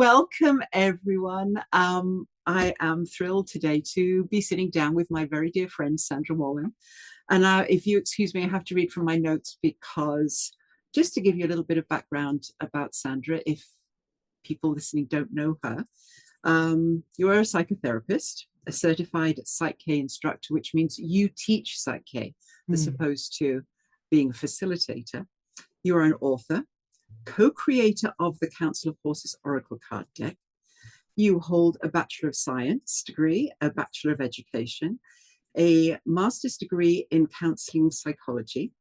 Welcome, everyone. I am thrilled today to be sitting down with my very dear friend, Sandra Wallin. And if you excuse me, I have to read from my notes because just to give you a little bit of background about Sandra, if people listening don't know her, you're a psychotherapist, a certified Psych-K instructor, which means you teach Psych-K as Mm. opposed to being a facilitator. You're an author, co-creator of the Council of Horses Oracle card deck. You hold a Bachelor of Science degree, a Bachelor of Education, a master's degree in counseling psychology.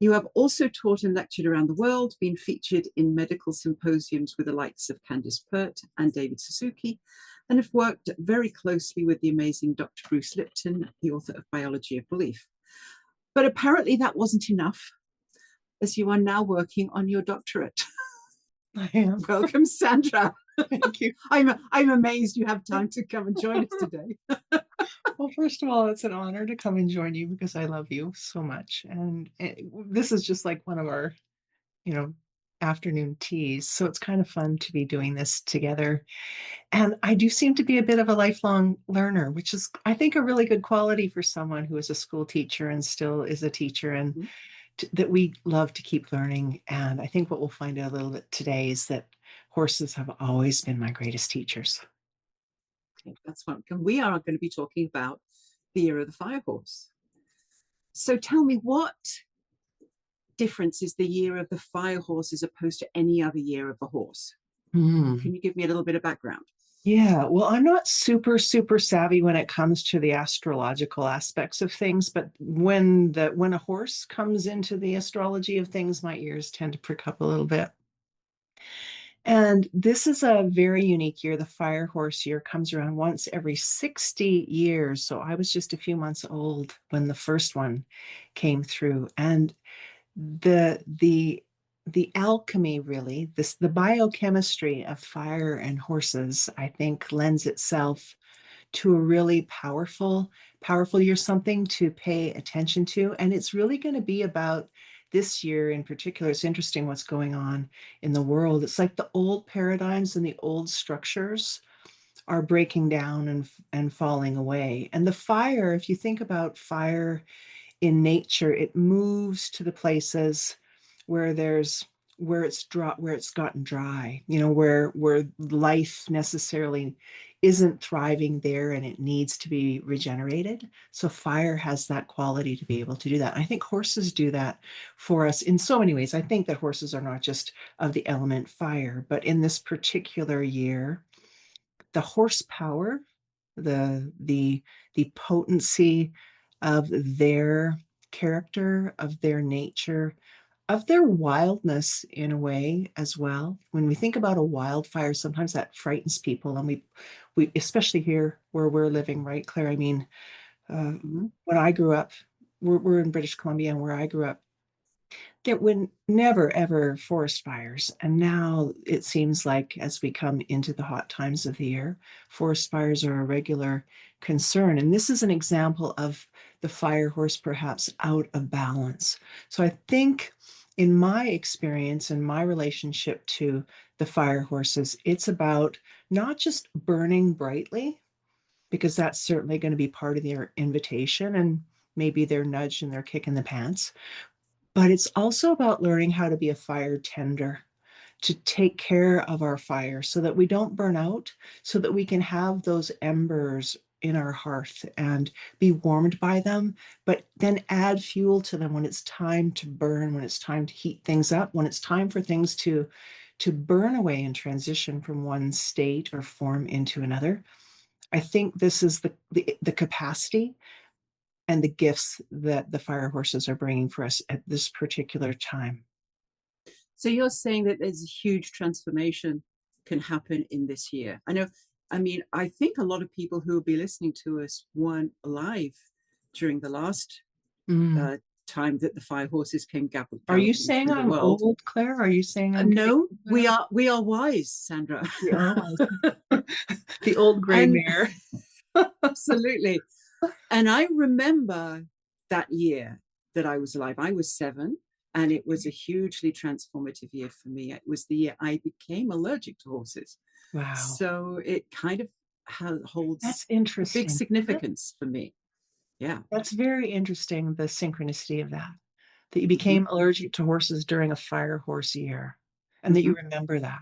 You have also taught and lectured around the world, been featured in medical symposiums with the likes of Candice Pert and David Suzuki, and have worked very closely with the amazing Dr. Bruce Lipton, the author of Biology of Belief. But apparently that wasn't enough, as you are now working on your doctorate. I am. Welcome, Sandra. Thank you. I'm amazed you have time to come and join us today. Well, first of all, it's an honor to come and join you because I love you so much. And this is just like one of our, you know, afternoon teas. So it's kind of fun to be doing this together. And I do seem to be a bit of a lifelong learner, which is, I think, a really good quality for someone who is a school teacher and still is a teacher, and that we love to keep learning. And I think what we'll find out a little bit today is that horses have always been my greatest teachers. Okay, that's fun. We are going to be talking about the year of the fire horse. So tell me, what difference is the year of the fire horse as opposed to any other year of the horse? Can you give me a little bit of background? Yeah, well, I'm not super savvy when it comes to the astrological aspects of things, but when a horse comes into the astrology of things, my ears tend to prick up a little bit. And this is a very unique year. The fire horse year comes around once every 60 years. So I was just a few months old when the first one came through. And the alchemy, really, the biochemistry of fire and horses, I think, lends itself to a really powerful year, something to pay attention to. And it's really going to be about this year in particular. It's interesting what's going on in the world. It's like the old paradigms and the old structures are breaking down and falling away. And the fire, if you think about fire in nature, it moves to the places where there's where it's gotten dry, where life necessarily isn't thriving there and it needs to be regenerated. So fire has that quality to be able to do that. I think horses do that for us in so many ways. I think that horses are not just of the element fire, but in this particular year, the horsepower, the potency of their character, of their nature, of their wildness in a way as well. When we think about a wildfire, sometimes that frightens people, and we especially here where we're living, right, Claire? I mean, when I grew up, we're in British Columbia, and where I grew up, there were never ever forest fires, and now it seems like as we come into the hot times of the year, forest fires are a regular concern. And this is an example of the fire horse perhaps out of balance. So I think in my experience and my relationship to the fire horses, it's about not just burning brightly, because that's certainly going to be part of their invitation and maybe their nudge and their kick in the pants, but it's also about learning how to be a fire tender, to take care of our fire so that we don't burn out, so that we can have those embers in our hearth and be warmed by them, but then add fuel to them when it's time to burn, when it's time to heat things up, when it's time for things to burn away and transition from one state or form into another. I think this is the capacity and the gifts that the fire horses are bringing for us at this particular time. So you're saying that there's a huge transformation can happen in this year. I think a lot of people who will be listening to us weren't alive during the last Mm. time that the fire horses came Are you galloping saying through the I'm world. old, Claire? Are you saying I'm getting No, we older? are wise, Sandra. We are wise. The old gray And mare. absolutely. And I remember that year that I was alive. I was 7, and it was a hugely transformative year for me. It was the year I became allergic to horses. Wow. So it kind of That's holds a big interesting. significance for me. Yeah. That's very interesting, the synchronicity of that. That you Hmm. became allergic to horses during a fire horse year and that Hmm. you remember that.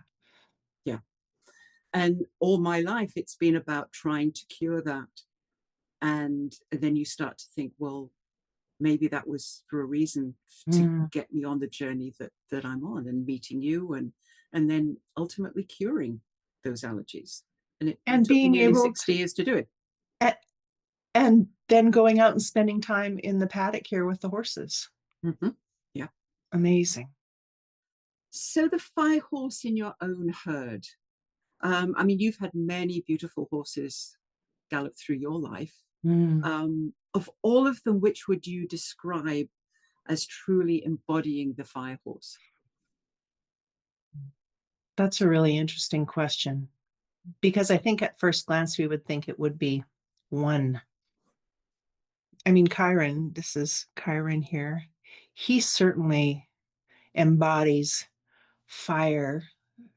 Yeah. And all my life, it's been about trying to cure that. And then you start to think, well, maybe that was for a reason to Mm. get me on the journey that I'm on, and meeting you, and then ultimately curing those allergies. And it And took me being nearly able 60 years to do it. to, and then going out and spending time in the paddock here with the horses. Hmm. Yeah. Amazing. So the fire horse in your own herd. I mean, you've had many beautiful horses gallop through your life. Mm. Of all of them, which would you describe as truly embodying the fire horse? That's a really interesting question because I think at first glance we would think it would be one. I mean, Chiron, this is Chiron here. He certainly embodies fire.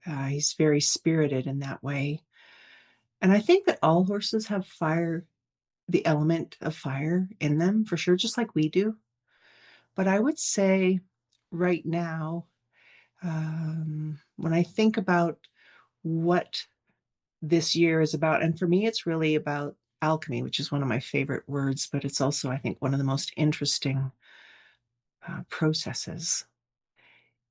He's very spirited in that way. And I think that all horses have fire, the element of fire in them for sure, just like we do. But I would say right now, when I think about what this year is about, and for me, it's really about alchemy, which is one of my favorite words, but it's also, I think, one of the most interesting processes.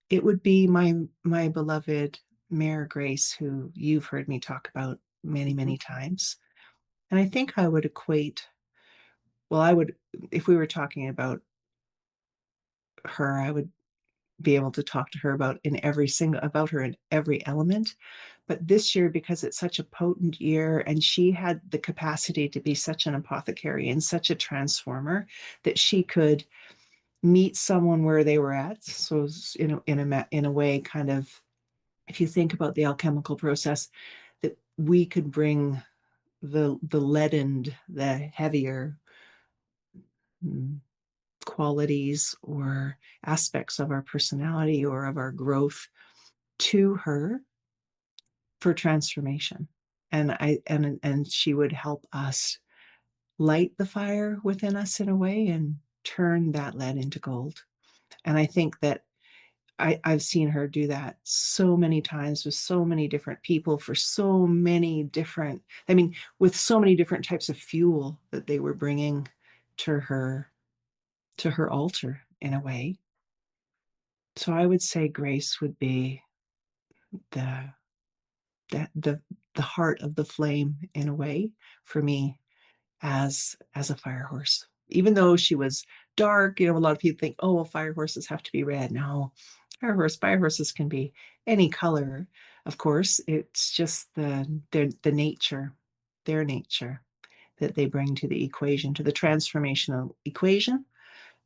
It would be my beloved Mare Grace, who you've heard me talk about many, Hmm. many times. And I think I would equate, well, I would, if we were talking about her, I would be able to talk to her about her in every element. But this year, because it's such a potent year, and she had the capacity to be such an apothecary and such a transformer that she could meet someone where they were at. So in a way, kind of, if you think about the alchemical process, that we could bring the leadened, the heavier mm, qualities or aspects of our personality or of our growth to her for transformation. And she would help us light the fire within us in a way and turn that lead into gold. And I think that I've seen her do that so many times with so many different people for so many different, I mean, with so many different types of fuel that they were bringing to her altar in a way. So I would say Grace would be the the the, the heart of the flame in a way for me as a fire horse. Even though she was dark, a lot of people think, oh, well, fire horses have to be red. No, fire horses can be any color. Of course, it's just the nature, their nature that they bring to the equation, to the transformational equation.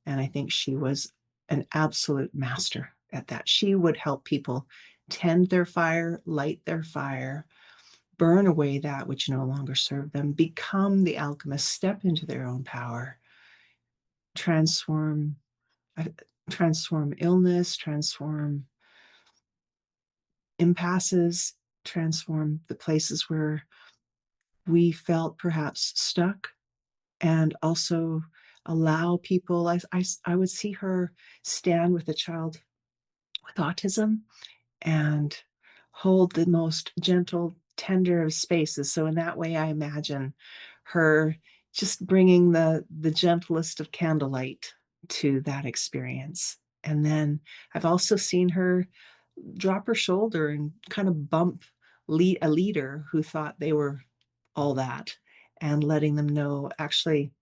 And I think she was an absolute master at that. She would help people tend their fire, light their fire, burn away that which no longer served them, become the alchemist, step into their own power, transform, uh, transform illness, transform impasses, transform the places where we felt perhaps stuck, and also allow people. I would see her stand with a child with autism and hold the most gentle, tender of spaces. So in that way, I imagine her just bringing the gentlest of candlelight to that experience. And then I've also seen her drop her shoulder and kind of bump a leader who thought they were all that, and letting them know, actually,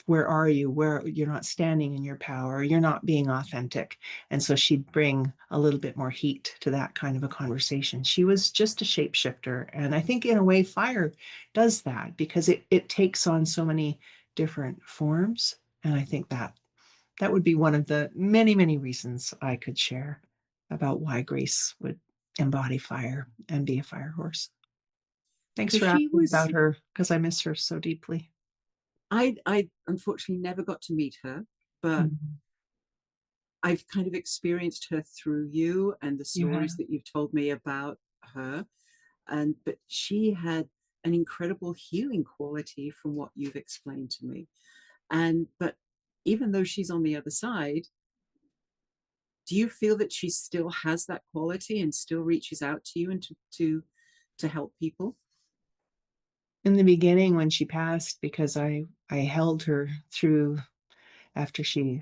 where are you, where you're not standing in your power, you're not being authentic. And so she'd bring a little bit more heat to that kind of a conversation. She was just a shapeshifter, and I think in a way fire does that because it takes on so many different forms. And I think that would be one of the many reasons I could share about why Grace would embody fire and be a fire horse. Thanks So for she asking about was. her because I miss her so deeply. I unfortunately never got to meet her, but Mhm. I've kind of experienced her through you and the You have. stories that you've told me about her. but she had an incredible healing quality from what you've explained to me. But even though she's on the other side, do you feel that she still has that quality and still reaches out to you and to help people? In the beginning, when she passed, because I held her through after she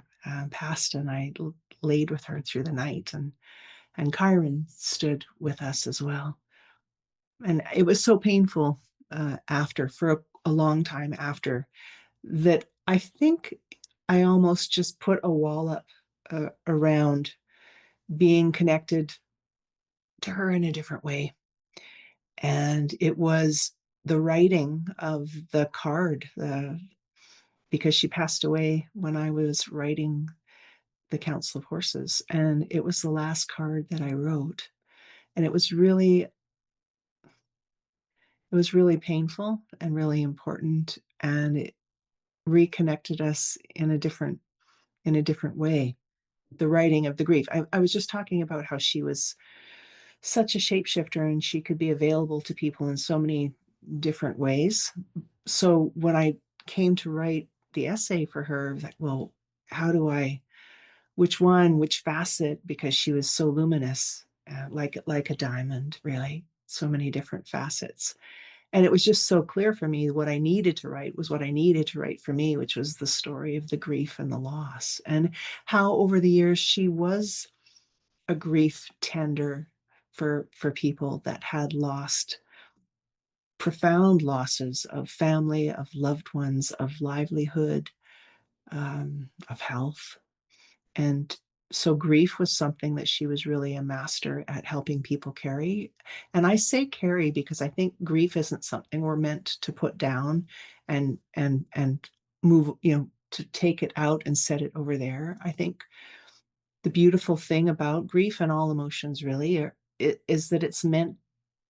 passed, and I laid with her through the night, and Chiron stood with us as well. And it was so painful after, for a long time after, that I think I almost just put a wall up around being connected to her in a different way. And it was the writing of the card, because she passed away when I was writing the Council of Horses. And it was the last card that I wrote. And it was really painful and really important. And it reconnected us in a different way. The writing of the grief. I was just talking about how she was such a shapeshifter and she could be available to people in so many different ways. So when I came to write the essay for her, I was like, well, how do I, which facet, because she was so luminous, like a diamond, really, so many different facets. And it was just so clear for me what I needed to write was what I needed to write for me, which was the story of the grief and the loss, and how over the years she was a grief tender for people that had lost profound losses of family, of loved ones, of livelihood, of health. And so grief was something that she was really a master at helping people carry. And I say carry because I think grief isn't something we're meant to put down and move, to take it out and set it over there. I think the beautiful thing about grief and all emotions really is that it's meant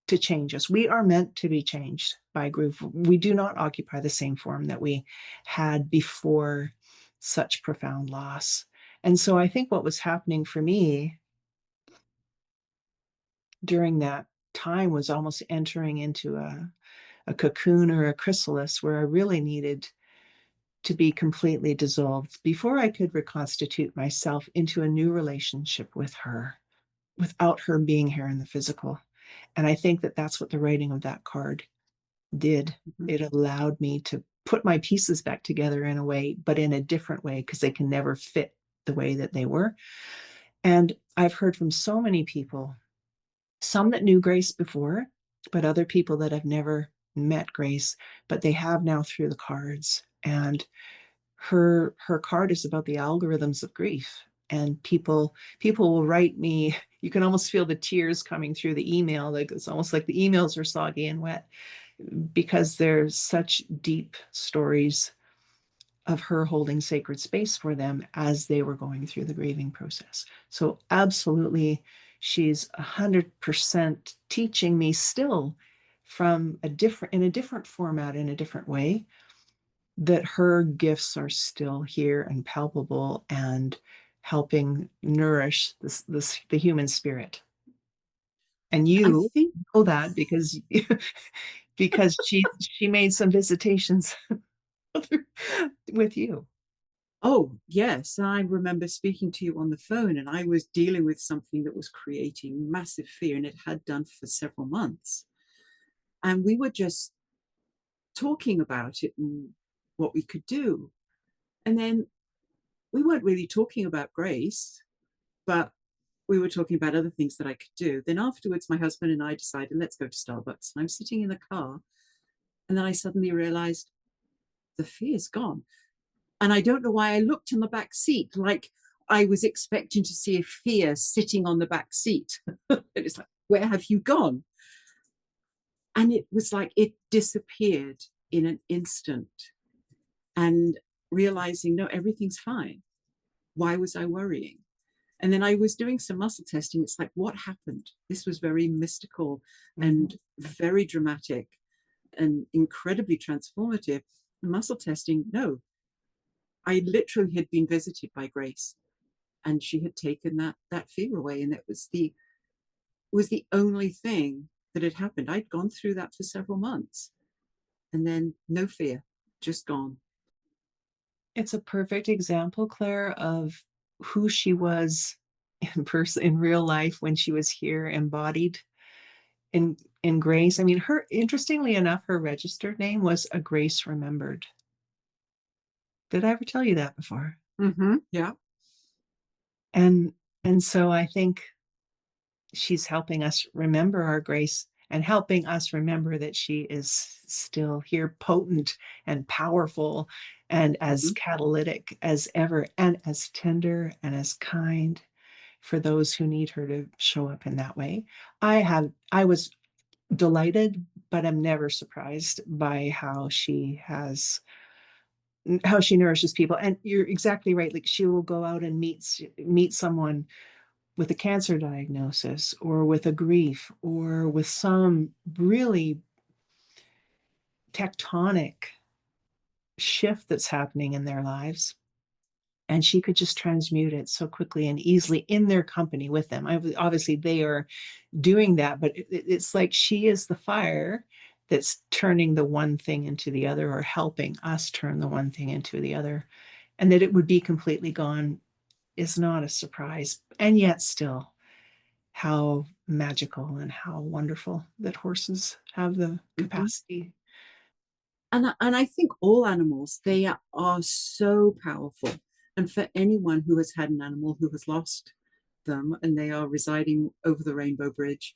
to change us. We are meant to be changed by grief. We do not occupy the same form that we had before such profound loss. And so I think what was happening for me during that time was almost entering into a cocoon or a chrysalis where I really needed to be completely dissolved before I could reconstitute myself into a new relationship with her without her being here in the physical. And I think that that's what the writing of that card did. Mm-hmm. It allowed me to put my pieces back together in a way, but in a different way, because they can never fit the way that they were. And I've heard from so many people, some that knew Grace before, but other people that have never met Grace, but they have now through the cards. And her card is about the algorithms of grief. And people will write me, you can almost feel the tears coming through the email. Like it's almost like the emails are soggy and wet because there's such deep stories of her holding sacred space for them as they were going through the grieving process. So absolutely, she's 100% teaching me still from in a different format, in a different way, that her gifts are still here and palpable and helping nourish the human spirit. And I you think, know that because because she made some visitations with you. oh, yes, I remember speaking to you on the phone, and I was dealing with something that was creating massive fear, and it had done for several months. And we were just talking about it and what we could do. And then we weren't really talking about Grace, but we were talking about other things that I could do. Then afterwards, my husband and I decided, let's go to Starbucks. And I'm sitting in the car, and then I suddenly realized the fear's gone. And I don't know why I looked in the back seat like I was expecting to see a fear sitting on the back seat. It's like, where have you gone? And it was like it disappeared in an instant. And realizing, no, everything's fine. Why was I worrying? And then I was doing some muscle testing. It's like, what happened? This was very mystical and very dramatic and incredibly transformative. Muscle testing, no, I literally had been visited by Grace, and she had taken that fear away, and it was the only thing that had happened. I'd gone through that for several months, and then no fear, just gone. It's a perfect example, Claire, of who she was in person, in real life, when she was here embodied in Grace. I mean, her, interestingly enough, her registered name was A Grace Remembered. Did I ever tell you that before? Mm-hmm. Yeah. And so I think she's helping us remember our Grace and helping us remember that she is still here, potent and powerful and as Mm-hmm. catalytic as ever, and as tender and as kind for those who need her to show up in that way. I was delighted, but I'm never surprised by how she nourishes people. And you're exactly right. Like, she will go out and meet someone with a cancer diagnosis or with a grief or with some really tectonic shift that's happening in their lives. And she could just transmute it so quickly and easily in their company with them. Obviously, they are doing that, but it's like she is the fire that's turning the one thing into the other, or helping us turn the one thing into the other. And that it would be completely gone is not a surprise. And yet still, how magical and how wonderful that horses have the Mm-hmm. capacity. And I think all animals, they are so powerful. And for anyone who has had an animal who has lost them and they are residing over the Rainbow Bridge,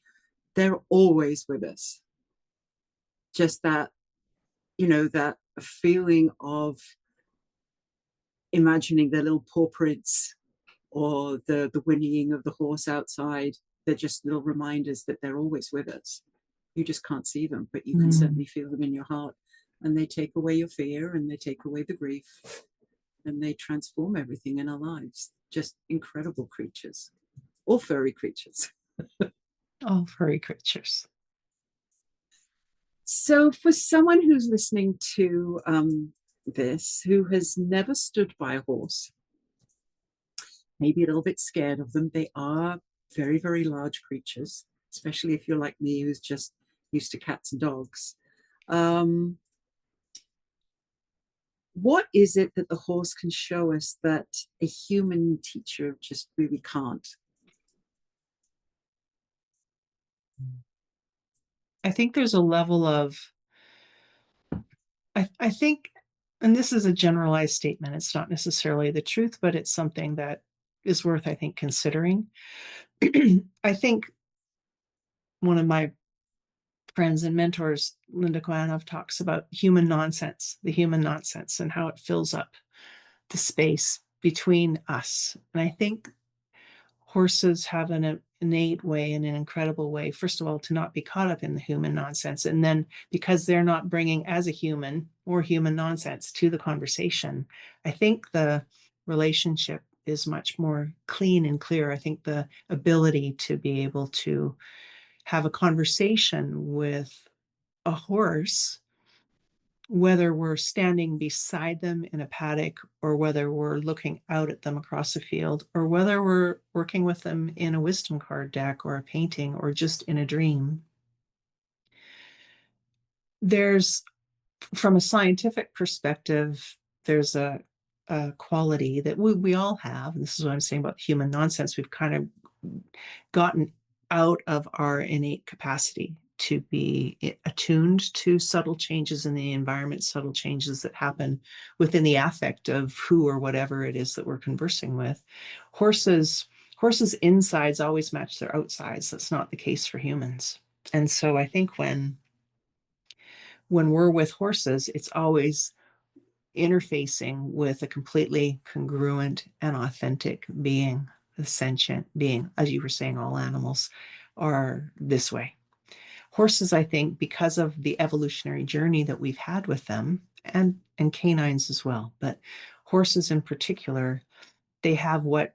they're always with us. Just that, that feeling of imagining their little paw prints or the whinnying of the horse outside. They're just little reminders that they're always with us. You just can't see them, but you can certainly feel them in your heart. And they take away your fear, and they take away the grief, and they transform everything in our lives. Just incredible creatures, all furry creatures. All furry creatures. So, for someone who's listening to this, who has never stood by a horse, maybe a little bit scared of them, they are very, very large creatures, especially if you're like me, who's just used to cats and dogs. Um, what is it that the horse can show us that a human teacher just really can't? I think there's a level of, I think, and this is a generalized statement, it's not necessarily the truth, but it's something that is worth, I think, considering. I think one of my friends and mentors, Linda Koanov, talks about human nonsense, the human nonsense, and how it fills up the space between us. And I think horses have an innate way and an incredible way, first of all, to not be caught up in the human nonsense. And then because they're not bringing, as a human, more human nonsense to the conversation, I think the relationship is much more clean and clear. I think the ability to be able to have a conversation with a horse, whether we're standing beside them in a paddock, or whether we're looking out at them across a field, or whether we're working with them in a wisdom card deck or a painting or just in a dream. There's, from a scientific perspective, there's a quality that we all have. And this is what I'm saying about human nonsense. We've kind of gotten out of our innate capacity to be attuned to subtle changes in the environment, subtle changes that happen within the affect of who or whatever it is that we're conversing with. Horses insides always match their outsides. That's not the case for humans. And so I think when we're with horses, it's always interfacing with a completely congruent and authentic being, a sentient being. As you were saying, all animals are this way. Horses, I think, because of the evolutionary journey that we've had with them, and canines as well, but horses in particular, they have what,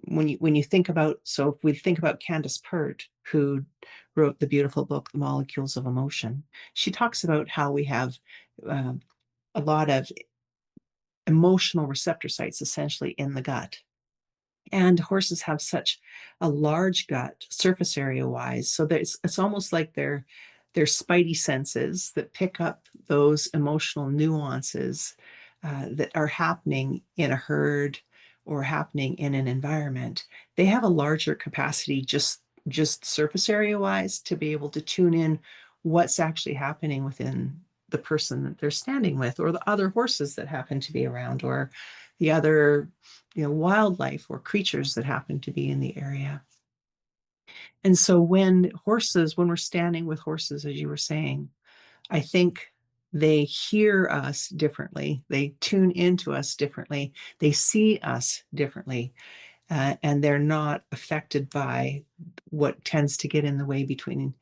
when you think about, so if we think about Candace Pert, who wrote the beautiful book The Molecules of Emotion, she talks about how we have uh, a lot of emotional receptor sites essentially in the gut. And horses have such a large gut, surface area wise, so that it's almost like their spidey senses that pick up those emotional nuances that are happening in a herd or happening in an environment. They have a larger capacity, just surface area wise, to be able to tune in what's actually happening within the person that they're standing with, or the other horses that happen to be around, or the other, wildlife or creatures that happen to be in the area. And so when we're standing with horses, as you were saying, I think they hear us differently. They tune into us differently. They see us differently. And they're not affected by what tends to get in the way between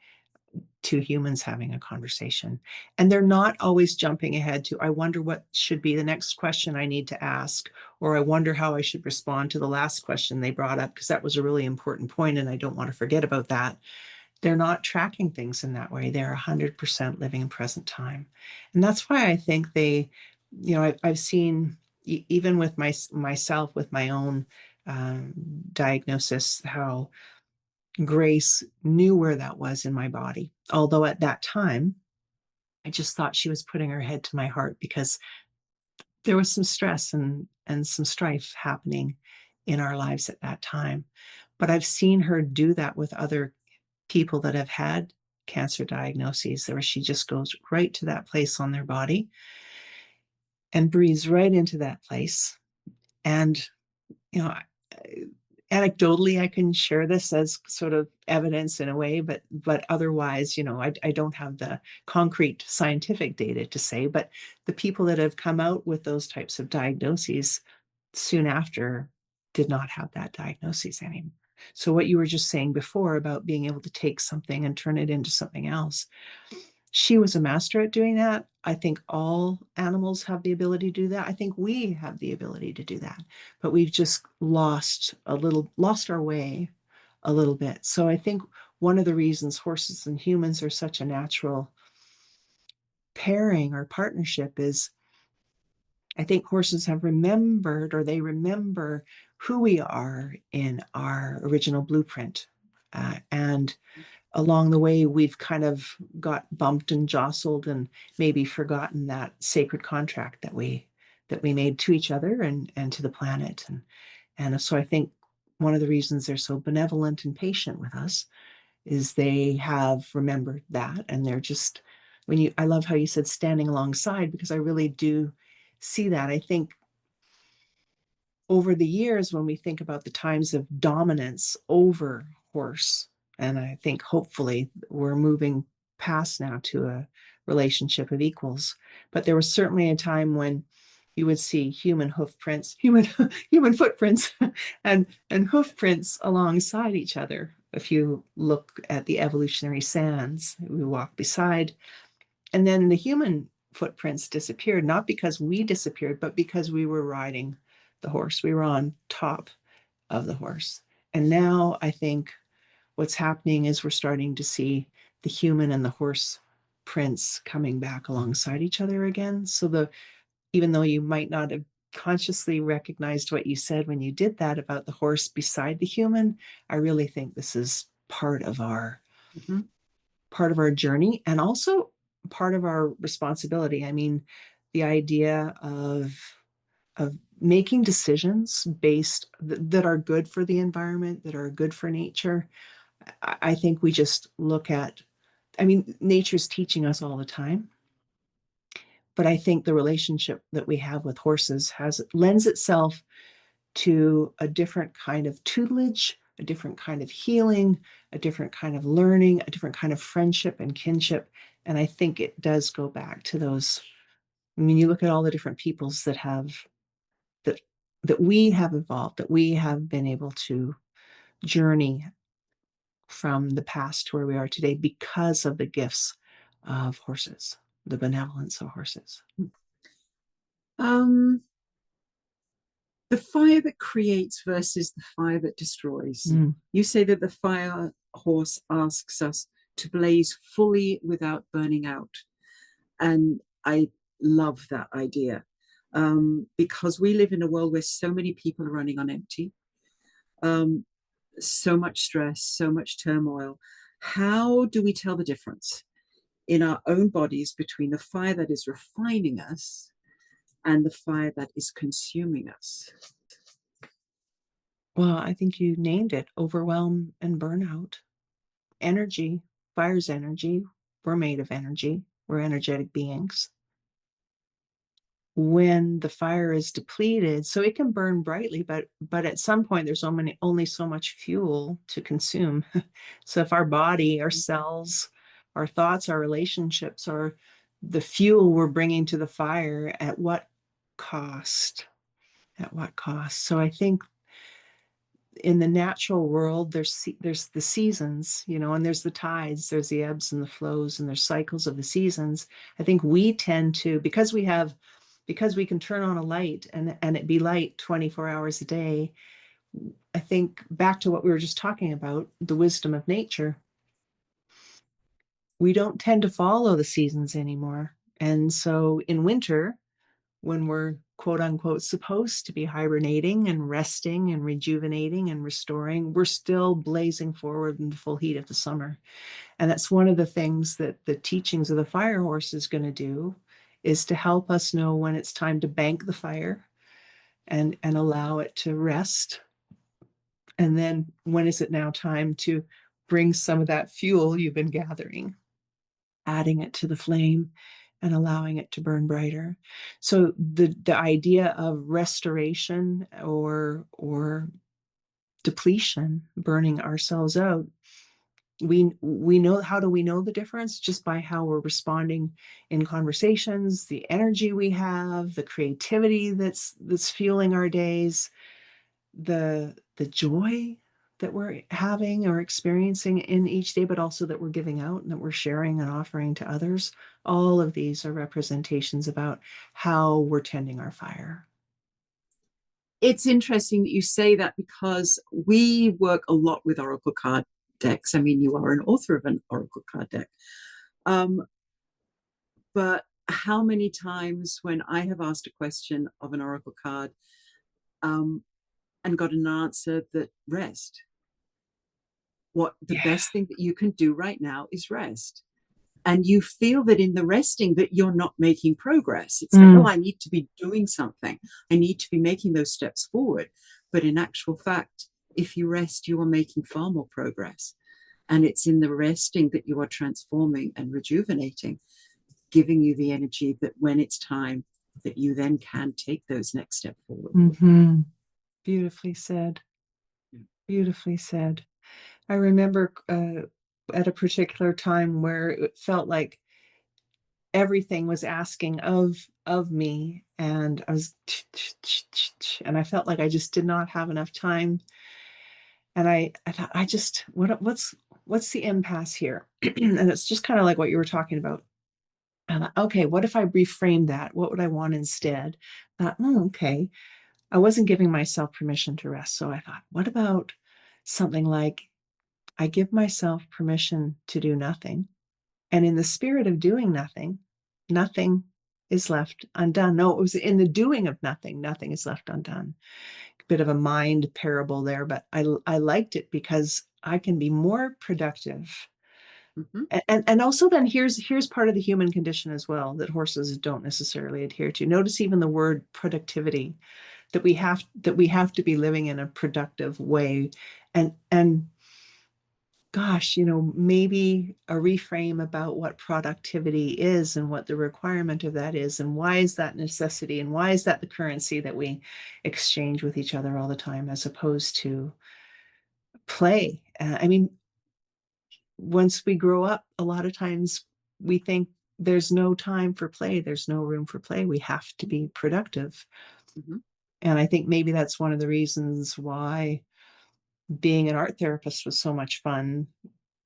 two humans having a conversation. And they're not always jumping ahead to, I wonder what should be the next question I need to ask, or I wonder how I should respond to the last question they brought up, because that was a really important point and I don't want to forget about that. They're not tracking things in that way. They're 100% living in present time. And that's why I think I've seen, even with myself, with my own diagnosis, how Grace knew where that was in my body. Although at that time, I just thought she was putting her head to my heart because there was some stress and some strife happening in our lives at that time. But I've seen her do that with other people that have had cancer diagnoses, where she just goes right to that place on their body and breathes right into that place. And, you know, anecdotally, I can share this as sort of evidence in a way, but otherwise, I don't have the concrete scientific data to say. But the people that have come out with those types of diagnoses soon after did not have that diagnosis anymore. So what you were just saying before about being able to take something and turn it into something else, she was a master at doing that. I think all animals have the ability to do that. I think we have the ability to do that, but we've just lost our way a little bit. So I think one of the reasons horses and humans are such a natural pairing or partnership is, I think horses have remembered, or they remember who we are in our original blueprint. And along the way, we've kind of got bumped and jostled and maybe forgotten that sacred contract that we made to each other and to the planet. And so I think one of the reasons they're so benevolent and patient with us is they have remembered that. And they're just, I love how you said standing alongside, because I really do see that. I think over the years, when we think about the times of dominance over horse, and I think hopefully we're moving past now to a relationship of equals, but there was certainly a time when you would see human hoof prints, human footprints, and hoof prints alongside each other. If you look at the evolutionary sands we walk beside, and then the human footprints disappeared, not because we disappeared, but because we were riding the horse. We were on top of the horse. And now I think what's happening is we're starting to see the human and the horse prints coming back alongside each other again. So even though you might not have consciously recognized what you said when you did that about the horse beside the human, I really think this is part of our Mhm. part of our journey, and also part of our responsibility. I mean, the idea of making decisions that are good for the environment, that are good for nature. I think we just look at, I mean, nature's teaching us all the time, but I think the relationship that we have with horses lends itself to a different kind of tutelage, a different kind of healing, a different kind of learning, a different kind of friendship and kinship. And I think it does go back to those. I mean, you look at all the different peoples that that we have evolved, that we have been able to journey from the past to where we are today because of the gifts of horses, the benevolence of horses. Um, the fire that creates versus the fire that destroys. Mm. You say that the fire horse asks us to blaze fully without burning out. And I love that idea, because we live in a world where so many people are running on empty. Um, so much stress, so much turmoil. How do we tell the difference in our own bodies between the fire that is refining us and the fire that is consuming us? Well, I think you named it: overwhelm and burnout. Energy, fire's energy. We're made of energy. We're energetic beings. When the fire is depleted, so it can burn brightly, but at some point there's only so much fuel to consume. So if our body, our cells, our thoughts, our relationships are the fuel we're bringing to the fire, at what cost? At what cost? So I think in the natural world, there's the seasons, and there's the tides, there's the ebbs and the flows, and there's cycles of the seasons. I think we tend to, because we can turn on a light and it be light 24 hours a day. I think back to what we were just talking about, the wisdom of nature. We don't tend to follow the seasons anymore. And so in winter, when we're quote unquote supposed to be hibernating and resting and rejuvenating and restoring, we're still blazing forward in the full heat of the summer. And that's one of the things that the teachings of the fire horse is going to do, is to help us know when it's time to bank the fire and allow it to rest. And then when is it now time to bring some of that fuel you've been gathering, adding it to the flame and allowing it to burn brighter. So the idea of restoration or depletion, burning ourselves out, we know. How do we know the difference? Just by how we're responding in conversations, the energy we have, the creativity that's fueling our days, the joy that we're having or experiencing in each day, but also that we're giving out and that we're sharing and offering to others. All of these are representations about how we're tending our fire. It's interesting that you say that, because we work a lot with oracle card decks. I mean, you are an author of an oracle card deck. Um, but how many times when I have asked a question of an oracle card, um, and got an answer that rest. What the Yeah. best thing that you can do right now is rest. And you feel that in the resting that you're not making progress. It's like, oh, I need to be doing something. I need to be making those steps forward. But in actual fact, if you rest, you are making far more progress. And it's in the resting that you are transforming and rejuvenating, giving you the energy that when it's time, that you then can take those next steps forward. Mm-hmm. Beautifully said. Beautifully said. I remember at a particular time where it felt like everything was asking of me, and I was and I felt like I just did not have enough time. And I thought, what's the impasse here? And it's just kind of like what you were talking about. And I thought, okay, what if I reframe that? What would I want instead? I thought, okay, I wasn't giving myself permission to rest. So I thought, what about something like, I give myself permission to do nothing. And in the spirit of doing nothing, nothing is left undone. No, it was in the doing of nothing, nothing is left undone. A bit of a mind parable there, but I liked it because I can be more productive. Mm-hmm. And also then here's part of the human condition as well that horses don't necessarily adhere to. Notice even the word productivity, that we have to be living in a productive way. And gosh, maybe a reframe about what productivity is and what the requirement of that is, and why is that necessity, and why is that the currency that we exchange with each other all the time, as opposed to play. I mean, once we grow up, a lot of times we think there's no time for play, there's no room for play. We have to be productive. Mm-hmm. And I think maybe that's one of the reasons why being an art therapist was so much fun,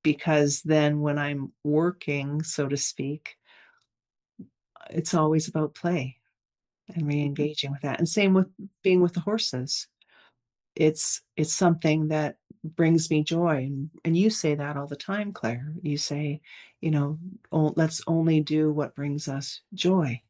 because then when I'm working, so to speak, it's always about play and re-engaging with that. And same with being with the horses. It's something that brings me joy. And you say that all the time, Claire. You say, let's only do what brings us joy.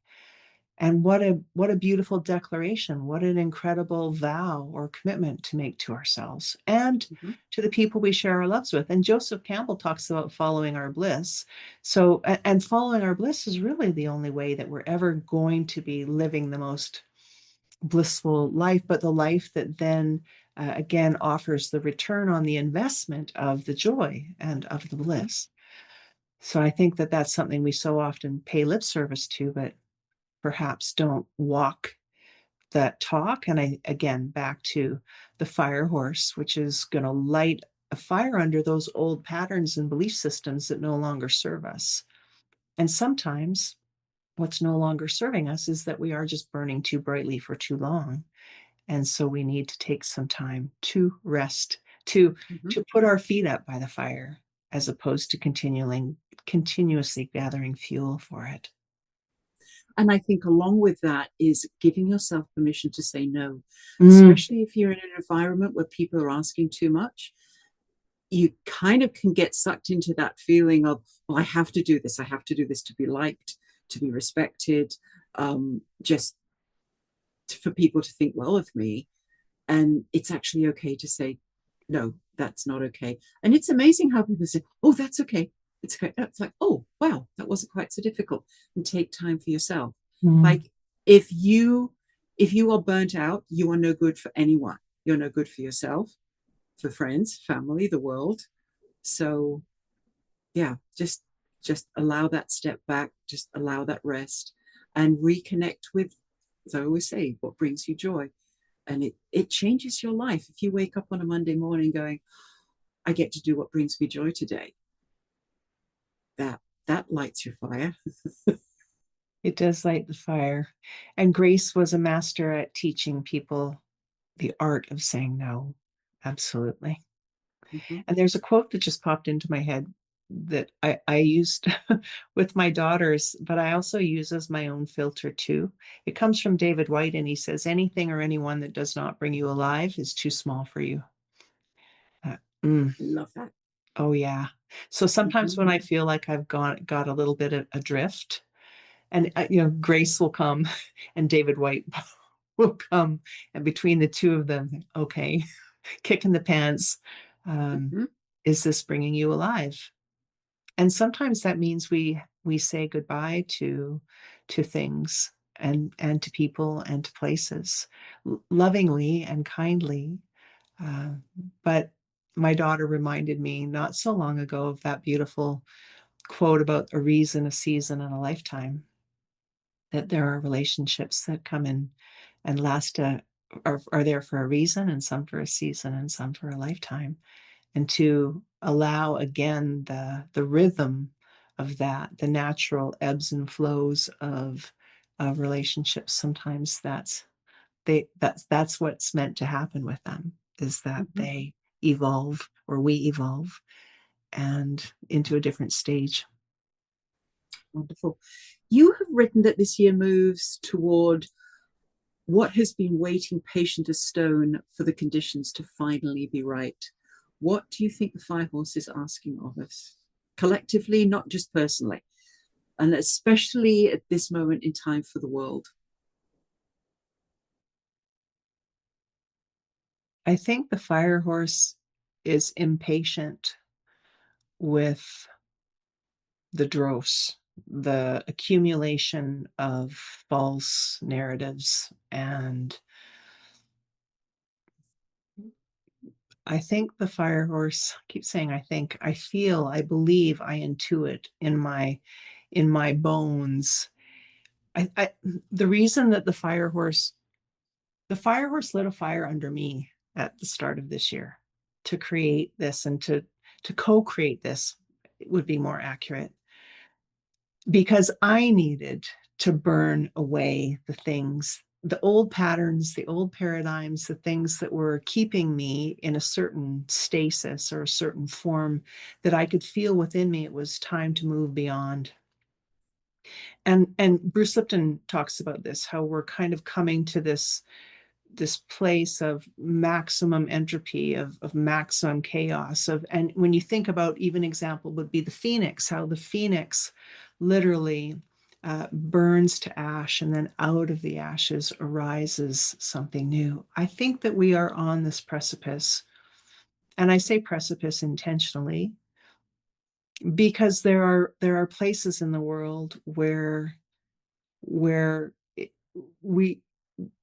And what a beautiful declaration. What an incredible vow or commitment to make to ourselves and Mm-hmm. to the people we share our loves with. And Joseph Campbell talks about following our bliss. So, and following our bliss is really the only way that we're ever going to be living the most blissful life, but the life that then again offers the return on the investment of the joy and of the Mm-hmm. bliss. So I think that that's something we so often pay lip service to, but perhaps don't walk that talk. And I, again, back to the fire horse, which is going to light a fire under those old patterns and belief systems that no longer serve us. And sometimes what's no longer serving us is that we are just burning too brightly for too long. And so we need to take some time to rest, to Mm-hmm. to put our feet up by the fire, as opposed to continuously gathering fuel for it. And I think along with that is giving yourself permission to say no, Mm. especially if you're in an environment where people are asking too much. You kind of can get sucked into that feeling of, well, I have to do this. I have to do this to be liked, to be respected, just for people to think well of me. And it's actually okay to say, no, that's not okay. And it's amazing how people say, oh, that's okay. It's okay. It's like, oh, wow, that wasn't quite so difficult. And take time for yourself. Mm. Like if you are burnt out, you are no good for anyone. You're no good for yourself, for friends, family, the world. So yeah, just allow that step back, just allow that rest and reconnect with, as I always say, what brings you joy. And it changes your life. If you wake up on a Monday morning going, I get to do what brings me joy today, that lights your fire. It does light the fire. And Grace was a master at teaching people the art of saying no. Absolutely. Mm-hmm. And there's a quote that just popped into my head that I used with my daughters, but I also use as my own filter too. It comes from David White, and he says, anything or anyone that does not bring you alive is too small for you. Uh, mm, Love that. oh, yeah. So sometimes Mm-hmm. when I feel like I've got a little bit adrift, and Grace will come and David White will come, and between the two of them, okay, kick in the pants. Um, Mm-hmm. is this bringing you alive? And sometimes that means we say goodbye to things and to people and to places lovingly and kindly. Uh, but my daughter reminded me not so long ago of that beautiful quote about a reason, a season, and a lifetime. That there are relationships that come in and last are there for a reason, and some for a season, and some for a lifetime. And to allow again the rhythm of that, the natural ebbs and flows of relationships. Sometimes that's what's meant to happen with them, is that Mm-hmm. they evolve, or we evolve, and into a different stage. Wonderful. You have written that this year moves toward what has been waiting patient as stone for the conditions to finally be right. What do you think the fire horse is asking of us collectively, not just personally, and especially at this moment in time for the world? I think the fire horse is impatient with the dross, the accumulation of false narratives. And I think the fire horse, I keep saying I think, I feel, I believe, I intuit in my bones. I the reason that the fire horse lit a fire under me at the start of this year to create this, and to co-create this, it would be more accurate, because I needed to burn away the things, the old patterns, the old paradigms, the things that were keeping me in a certain stasis or a certain form that I could feel within me. It was time to move beyond. And Bruce Lipton talks about this, how we're kind of coming to this place of maximum entropy, of maximum chaos, and when you think about, even example would be the phoenix, how the phoenix literally burns to ash, and then out of the ashes arises something new. I think that we are on this precipice, and I say precipice intentionally because there are places in the world where we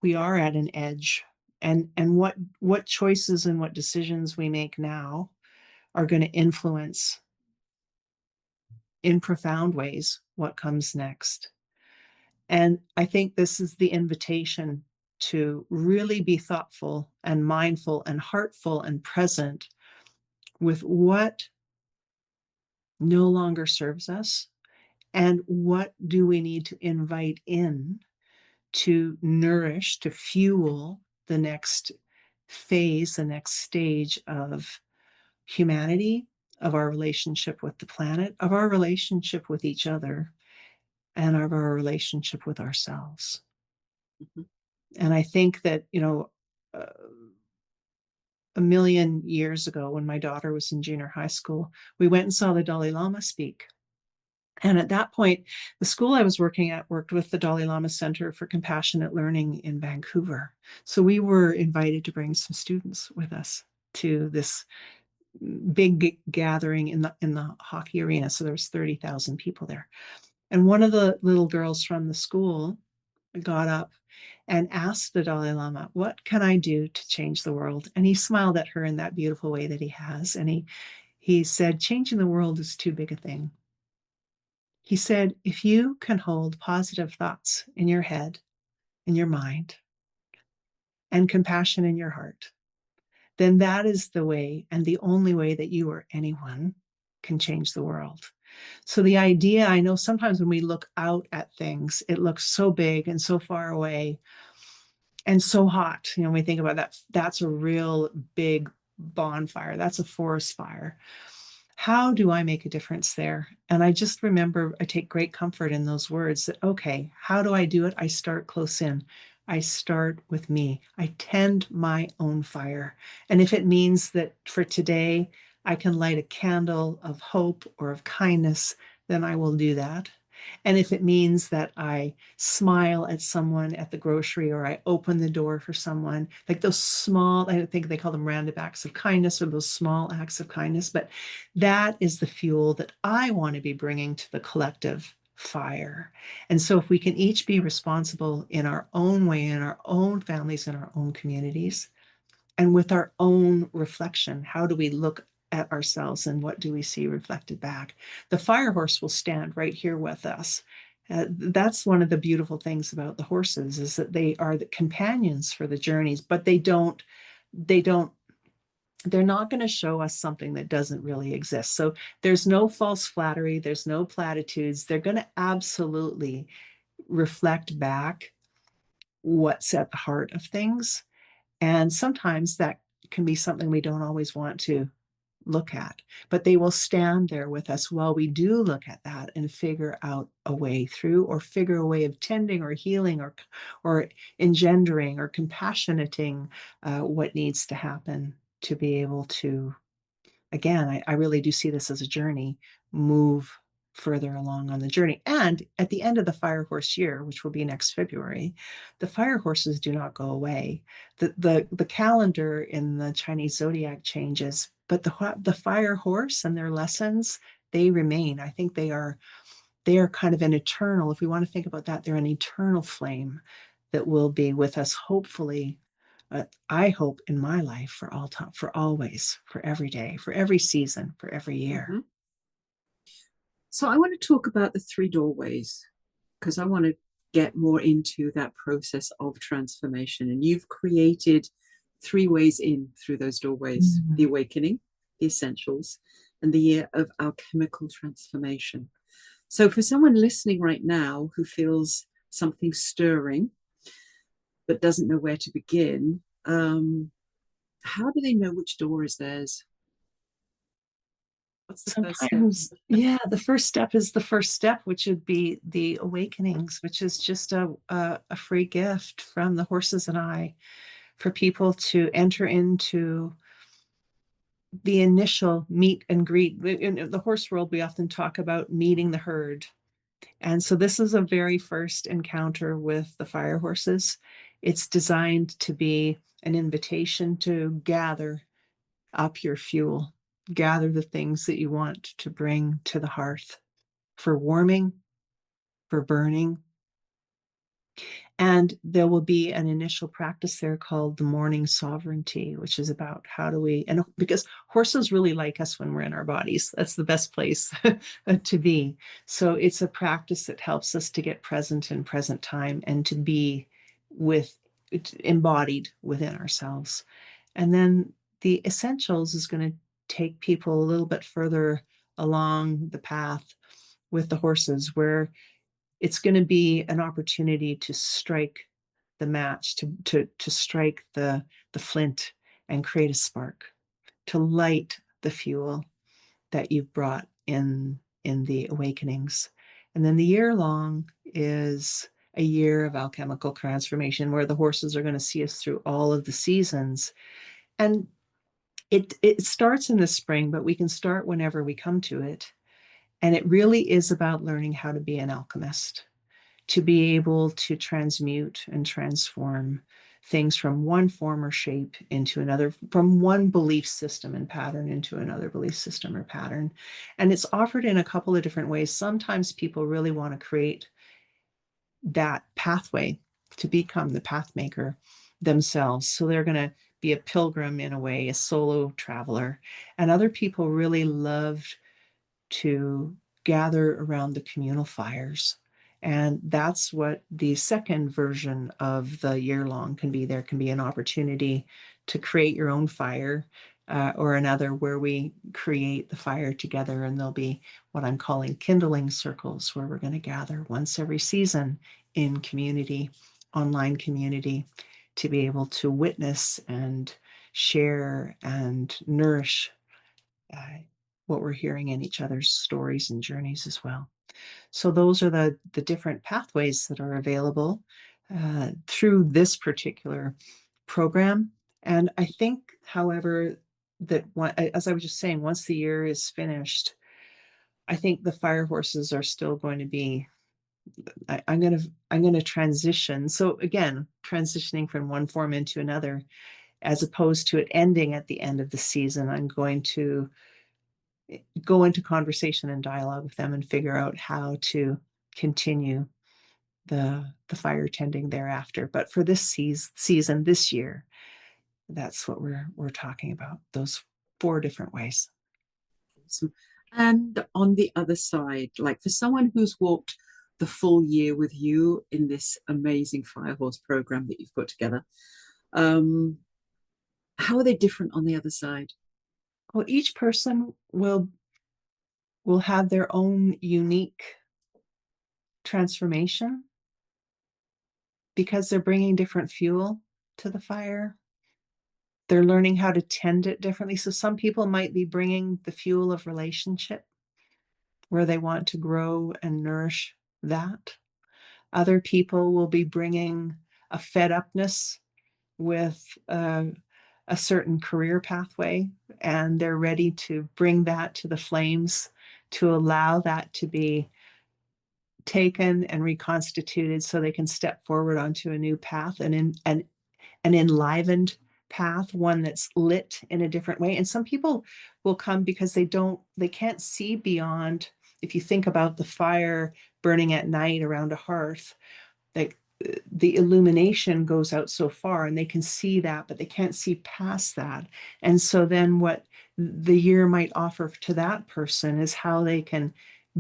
we are at an edge, and what choices and what decisions we make now are going to influence in profound ways what comes next. And I think this is the invitation to really be thoughtful and mindful and heartful and present with what no longer serves us, and what do we need to invite in to nourish, to fuel the next phase, the next stage of humanity, of our relationship with the planet, of our relationship with each other, and of our relationship with ourselves. Mhm. And I think that, uh, a million years ago, when my daughter was in junior high school, we went and saw the Dalai Lama speak. And at that point, the school I was working at worked with the Dalai Lama Center for Compassionate Learning in Vancouver. So we were invited to bring some students with us to this big gathering in the hockey arena. So there was 30,000 people there. And one of the little girls from the school got up and asked the Dalai Lama, "What can I do to change the world?" And he smiled at her in that beautiful way that he has. And he said, "Changing the world is too big a thing." He said, "If you can hold positive thoughts in your head, in your mind, and compassion in your heart, then that is the way and the only way that you or anyone can change the world." So the idea, I know sometimes when we look out at things, it looks so big and so far away and so hot. We think about that, that's a real big bonfire, that's a forest fire. How do I make a difference there? And I just remember, I take great comfort in those words that, okay, how do I do it? I start close in. I start with me. I tend my own fire. And if it means that for today, I can light a candle of hope or of kindness, then I will do that. And if it means that I smile at someone at the grocery, or I open the door for someone, like those small, I think they call them random acts of kindness, or those small acts of kindness, but that is the fuel that I want to be bringing to the collective fire. And so if we can each be responsible in our own way, in our own families, in our own communities, and with our own reflection, how do we look at ourselves and what do we see reflected back? The fire horse will stand right here with us. That's one of the beautiful things about the horses, is that they are the companions for the journeys, but they don't they're not going to show us something that doesn't really exist. So there's no false flattery, there's no platitudes. They're going to absolutely reflect back what's at the heart of things. And sometimes that can be something we don't always want to look at, but they will stand there with us while we do look at that and figure out a way through, or figure a way of tending or healing, or engendering or compassionating what needs to happen to be able to, again, I really do see this as a journey, move further along on the journey. And at the end of the fire horse year, which will be next February, the fire horses do not go away. The calendar in the Chinese zodiac changes, but the fire horse and their lessons, they remain. I think they are kind of an eternal, if we want to think about that, they're an eternal flame that will be with us, hopefully, I hope, in my life, for all time, for always, for every day, for every season, for every year. Mhm. So I want to talk about the three doorways, because I want to get more into that process of transformation. And you've created three ways in through those doorways: the awakening, the essentials, and the year of alchemical transformation. So for someone listening right now who feels something stirring but doesn't know where to begin, how do they know which door is theirs? What's the first step? Sometimes, yeah, the first step is the first step, which would be the awakenings, which is just a free gift from the horses and I, for people to enter into the initial meet and greet. In the horse world, we often talk about meeting the herd. And so this is a very first encounter with the fire horses. It's designed to be an invitation to gather up your fuel, gather the things that you want to bring to the hearth for warming, for burning. And there will be an initial practice there called the morning sovereignty, which is about how do we, and because horses really like us when we're in our bodies, that's the best place to be. So it's a practice that helps us to get present in present time and to be with embodied within ourselves. And then the essentials is going to take people a little bit further along the path with the horses, where it's going to be an opportunity to strike the match, to strike the flint and create a spark, to light the fuel that you've brought in the awakenings. And then the year long is a year of alchemical transformation, where the horses are going to see us through all of the seasons. And it starts in the spring, but we can start whenever we come to it. And it really is about learning how to be an alchemist, to be able to transmute and transform things from one form or shape into another, from one belief system and pattern into another belief system or pattern. And it's offered in a couple of different ways. Sometimes people really want to create that pathway to become the path maker themselves. So they're going to be a pilgrim in a way, a solo traveler. And other people really love to gather around the communal fires. And that's what the second version of the year long can be. There can be an opportunity to create your own fire, or another where we create the fire together. And there'll be what I'm calling kindling circles, where we're going to gather once every season in community, online community, to be able to witness and share and nourish uh, what we're hearing in each other's stories and journeys as well. So those are the different pathways that are available through this particular program. And I think, however, that as I was just saying, once the year is finished, I think the fire horses are still going to be. I'm going to transition. So again, transitioning from one form into another, as opposed to it ending at the end of the season. I'm going to go into conversation and dialogue with them and figure out how to continue the fire tending thereafter. But for this season, this year, that's what we're talking about. Those 4 different ways. Awesome. And on the other side, like for someone who's walked the full year with you in this amazing fire horse program that you've put together, um, how are they different on the other side? Well, each person will have their own unique transformation because they're bringing different fuel to the fire. They're learning how to tend it differently. So some people might be bringing the fuel of relationship, where they want to grow and nourish that. Other people will be bringing a fed upness with a certain career pathway, and they're ready to bring that to the flames, to allow that to be taken and reconstituted so they can step forward onto a new path, and in an enlivened path, one that's lit in a different way. And some people will come because they can't see beyond. If you think about the fire burning at night around a hearth, like the illumination goes out so far and they can see that, but they can't see past that. And so then what the year might offer to that person is how they can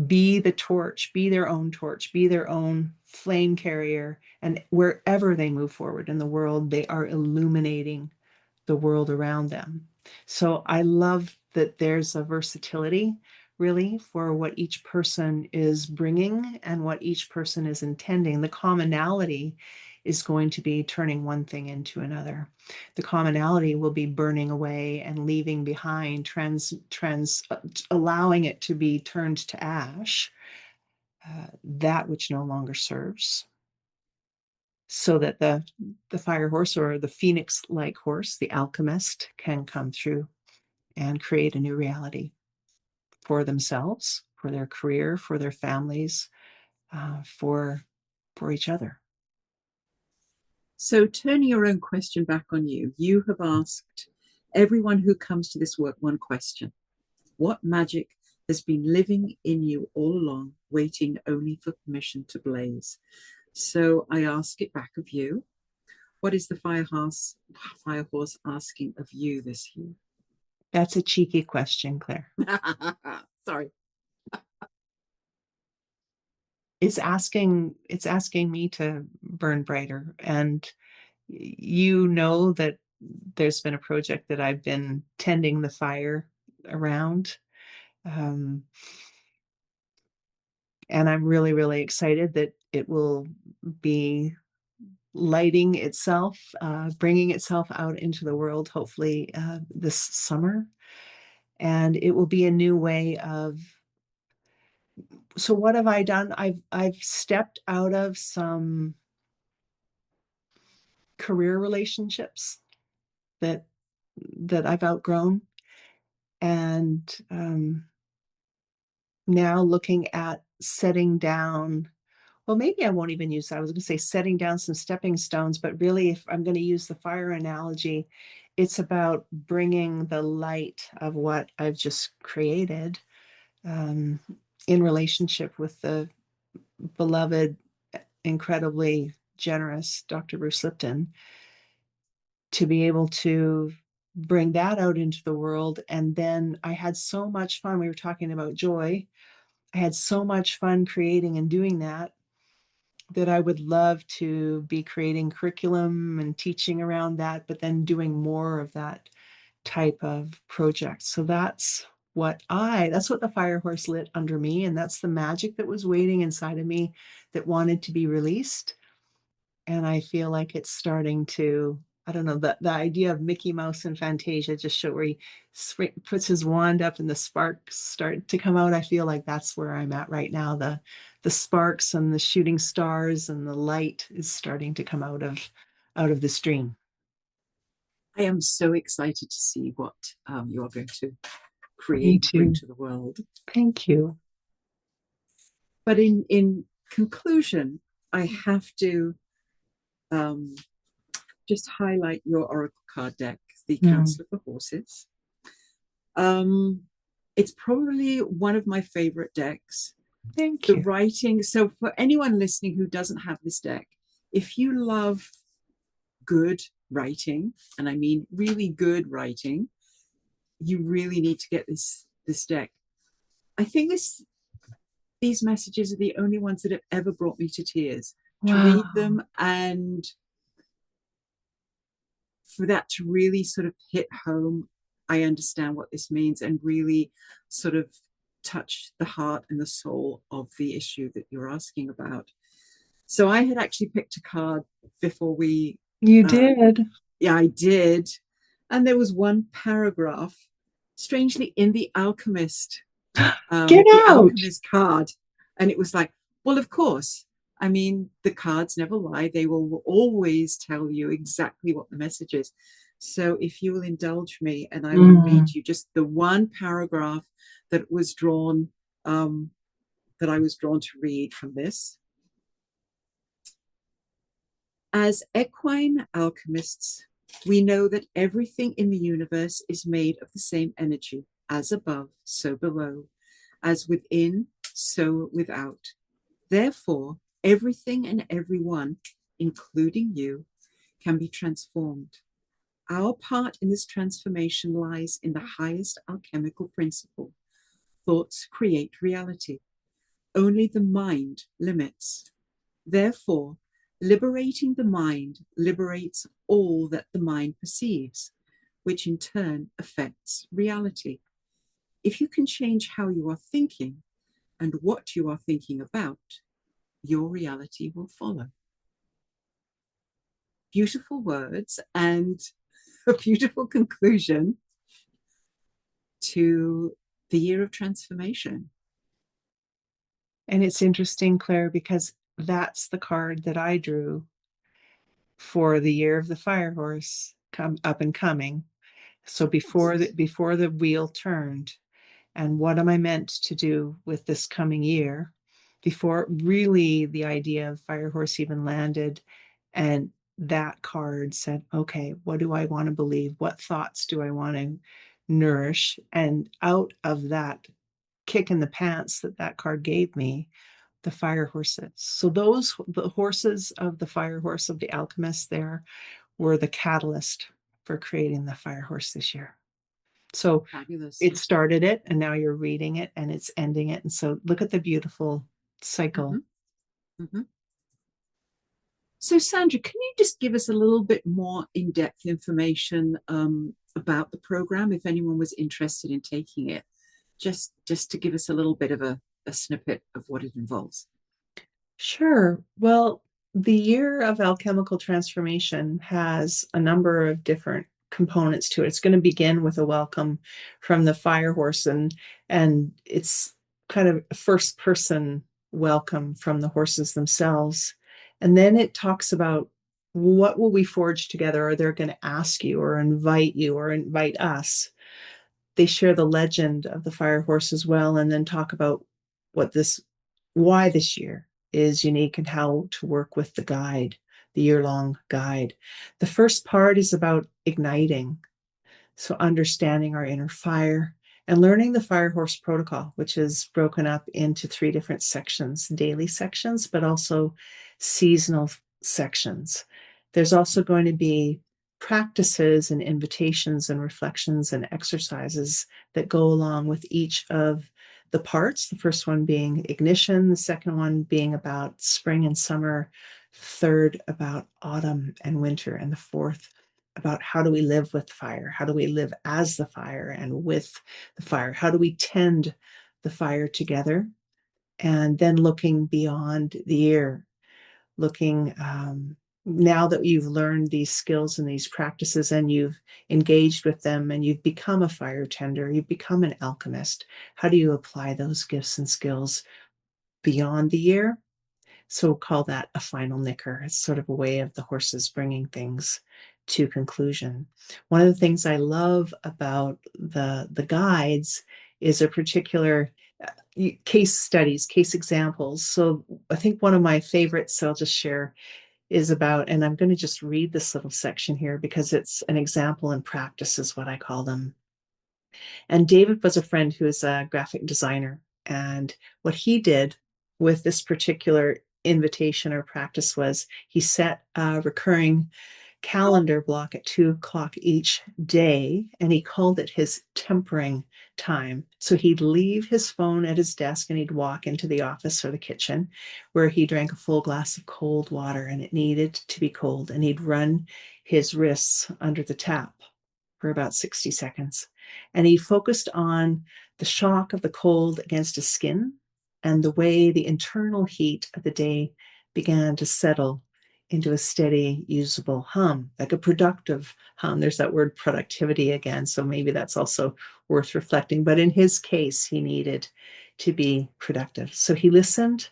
be the torch, be their own torch, be their own flame carrier. And wherever they move forward in the world, they are illuminating the world around them. So I love that there's a versatility really for what each person is bringing and what each person is intending. The commonality is going to be turning one thing into another. The commonality will be burning away and leaving behind, allowing it to be turned to ash, that which no longer serves, so that the fire horse or the phoenix-like horse, the alchemist, can come through and create a new reality for themselves, for their career, for their families, for each other. So turning your own question back on you, you have asked everyone who comes to this work one question. What magic has been living in you all along, waiting only for permission to blaze? So I ask it back of you. What is the fire horse asking of you this year? That's a cheeky question, Claire. Sorry. It's asking me to burn brighter. And you know that there's been a project that I've been tending the fire around. And I'm really, really excited that it will be lighting itself, bringing itself out into the world, hopefully this summer. And it will be a new way of. So what have I done? I've stepped out of some career relationships that I've outgrown, and now looking at setting down. Well, maybe I won't even use that. I was going to say setting down some stepping stones, but really, if I'm going to use the fire analogy, it's about bringing the light of what I've just created in relationship with the beloved, incredibly generous Dr. Bruce Lipton, to be able to bring that out into the world. And then I had so much fun. We were talking about joy. I had so much fun creating and doing that I would love to be creating curriculum and teaching around that, but then doing more of that type of project. So that's what the fire horse lit under me. And that's the magic that was waiting inside of me that wanted to be released. And I feel like it's starting to, I don't know, the idea of Mickey Mouse and Fantasia just show where he puts his wand up and the sparks start to come out. I feel like that's where I'm at right now. The sparks and the shooting stars and the light is starting to come out of the stream. I am so excited to see what you are going to create and bring to the world. Thank you. But in conclusion, I have to just highlight your oracle card deck, the Council of the Horses. It's probably one of my favorite decks. Thank you. The writing, so for anyone listening who doesn't have this deck, if you love good writing, and I mean really good writing, you really need to get this deck. I think these messages are the only ones that have ever brought me to tears. Wow. To read them and for that to really sort of hit home, I understand what this means and really sort of touch the heart and the soul of the issue that you're asking about. So I had actually picked a card before we... You did? Yeah, I did. And there was one paragraph, strangely, in the Alchemist. Get out! The Alchemist card. And it was like, well, of course. I mean, the cards never lie. They will always tell you exactly what the message is. So if you will indulge me, and I will read you just the one paragraph that was drawn, that I was drawn to read from this. As equine alchemists, we know that everything in the universe is made of the same energy, as above, so below, as within, so without. Therefore, everything and everyone, including you, can be transformed. Our part in this transformation lies in the highest alchemical principle. Thoughts create reality. Only the mind limits. Therefore, liberating the mind liberates all that the mind perceives, which in turn affects reality. If you can change how you are thinking and what you are thinking about, your reality will follow. Beautiful words and a beautiful conclusion to the year of transformation. And it's interesting, Claire, because that's the card that I drew for the year of the fire horse up and coming. So before the wheel turned, and what am I meant to do with this coming year? before really the idea of Fire Horse even landed. And that card said, okay, what do I want to believe? What thoughts do I want to nourish? And out of that kick in the pants that that card gave me, the fire horses. So those, the horses of the fire horse of the alchemist there, were the catalyst for creating the fire horse this year. So Fabulous. it started it, and now you're reading it and it's ending it. And so look at the beautiful cycle. Mm-hmm. Mm-hmm. So, Sandra, can you just give us a little bit more in-depth information about the program if anyone was interested in taking it? Just to give us a little bit of a snippet of what it involves. Sure. Well, the year of alchemical transformation has a number of different components to it. It's going to begin with a welcome from the fire horse, and it's kind of a first person welcome from the horses themselves. And then it talks about what will we forge together? Are they going to ask you or invite us? They share the legend of the fire horse as well, and then talk about what this why this year is unique and how to work with the guide, the year-long guide. The first part is about igniting, so understanding our inner fire and learning the fire horse protocol, which is broken up into 3 different sections, daily sections, but also seasonal sections. There's also going to be practices and invitations and reflections and exercises that go along with each of the parts. The first one being ignition, the second one being about spring and summer, third about autumn and winter, and the fourth about how do we live with fire? How do we live as the fire and with the fire? How do we tend the fire together? And then looking beyond the year, looking now that you've learned these skills and these practices and you've engaged with them and you've become a fire tender, you've become an alchemist, how do you apply those gifts and skills beyond the year? So we'll call that a final nicker. It's sort of a way of the horses bringing things to conclusion. One of the things I love about the guides is a particular case studies, case examples. So I think one of my favorites I'll just share is about, and I'm going to just read this little section here because it's an example and practice is what I call them. And David was a friend who is a graphic designer. And what he did with this particular invitation or practice was he set a recurring calendar block at 2 o'clock each day, and he called it his tempering time. So he'd leave his phone at his desk and he'd walk into the office or the kitchen where he drank a full glass of cold water, and it needed to be cold, and he'd run his wrists under the tap for about 60 seconds. And he focused on the shock of the cold against his skin and the way the internal heat of the day began to settle into a steady, usable hum, like a productive hum. There's that word productivity again. So maybe that's also worth reflecting. But in his case, he needed to be productive. So he listened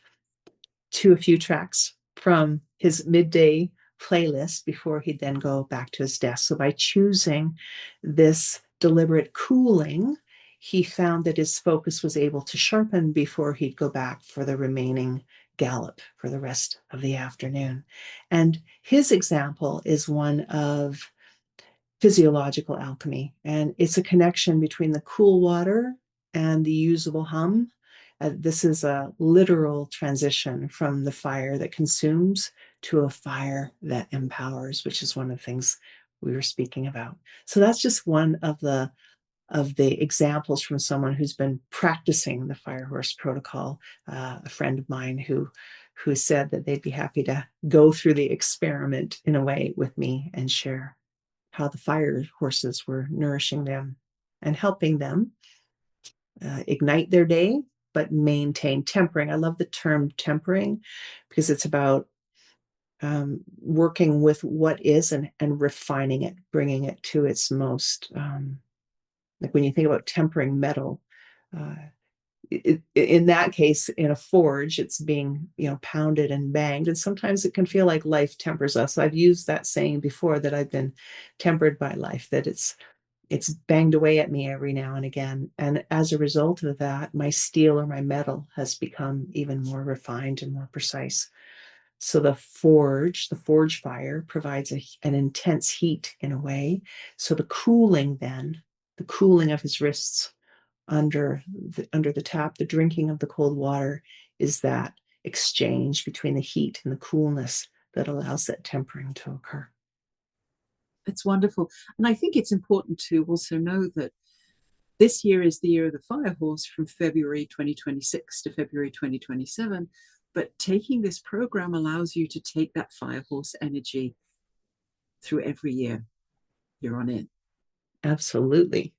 to a few tracks from his midday playlist before he'd then go back to his desk. So by choosing this deliberate cooling, he found that his focus was able to sharpen before he'd go back for the remaining gallop for the rest of the afternoon. And his example is one of physiological alchemy, and it's a connection between the cool water and the usable hum. This is a literal transition from the fire that consumes to a fire that empowers, which is one of the things we were speaking about. So that's just one of the examples from someone who's been practicing the fire horse protocol. A friend of mine who said that they'd be happy to go through the experiment in a way with me and share how the fire horses were nourishing them and helping them ignite their day, but maintain tempering. I love the term tempering because it's about working with what is and refining it, bringing it to its most, like when you think about tempering metal, uh, in that case, in a forge, it's being, pounded and banged. And sometimes it can feel like life tempers us. I've used that saying before, that I've been tempered by life, that it's it's banged away at me every now and again. And as a result of that, my steel or my metal has become even more refined and more precise. So the forge fire provides an intense heat in a way. So the cooling of his wrists under the tap, the drinking of the cold water is that exchange between the heat and the coolness that allows that tempering to occur. It's wonderful. And I think it's important to also know that this year is the year of the fire horse from February 2026 to February 2027. But taking this program allows you to take that fire horse energy through every year you're on it. Absolutely.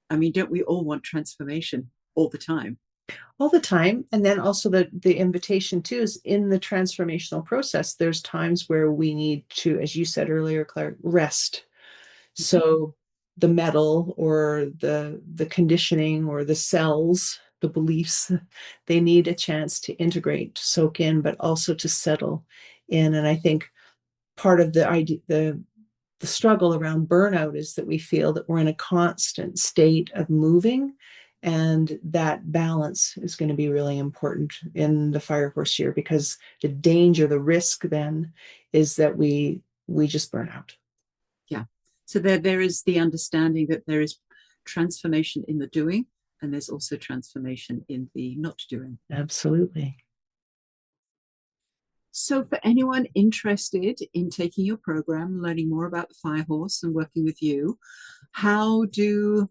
I mean, don't we all want transformation all the time? All the time. And then also the invitation too is in the transformational process, there's times where we need to, as you said earlier, Claire, rest. So the metal or the conditioning or the cells, the beliefs, they need a chance to integrate, to soak in, but also to settle in. And I think part of the idea, the struggle around burnout is that we feel that we're in a constant state of moving, and that balance is going to be really important in the fire horse year, because the danger, the risk then is that we just burn out. Yeah. So there is the understanding that there is transformation in the doing, and there's also transformation in the not doing. Absolutely. So for anyone interested in taking your program, learning more about the fire horse and working with you, how do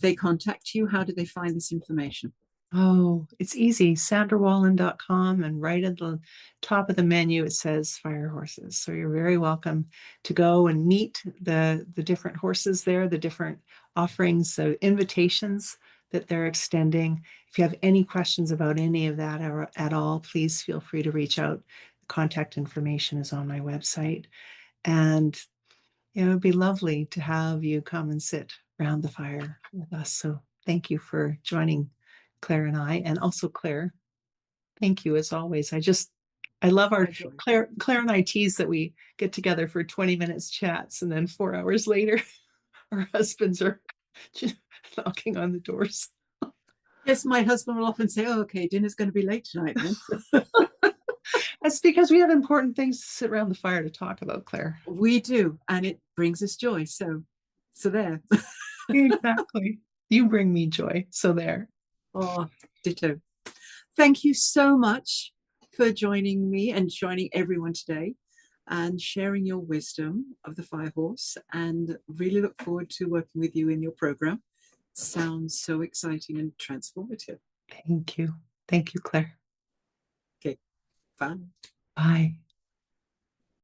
they contact you? How do they find this information? Oh, it's easy. SandraWallin.com, and right at the top of the menu, it says fire horses. So you're very welcome to go and meet the different horses there, the different offerings, the invitations that they're extending. If you have any questions about any of that or at all, please feel free to reach out. Contact information is on my website. And it would be lovely to have you come and sit around the fire with us. So thank you for joining Claire and I, and also Claire. Thank you as always. I love our Claire and I tease that we get together for 20 minutes chats, and then 4 hours later, our husbands are just knocking on the doors. Yes, my husband will often say, "Oh, okay, dinner's going to be late tonight then." That's because we have important things to sit around the fire to talk about, Claire. We do, and it brings us joy. So there. Exactly. You bring me joy. So there. Oh, ditto. Thank you so much for joining me and joining everyone today and sharing your wisdom of the fire horse, and really look forward to working with you in your program. It sounds so exciting and transformative. Thank you. Thank you, Claire. Okay, bye. Bye.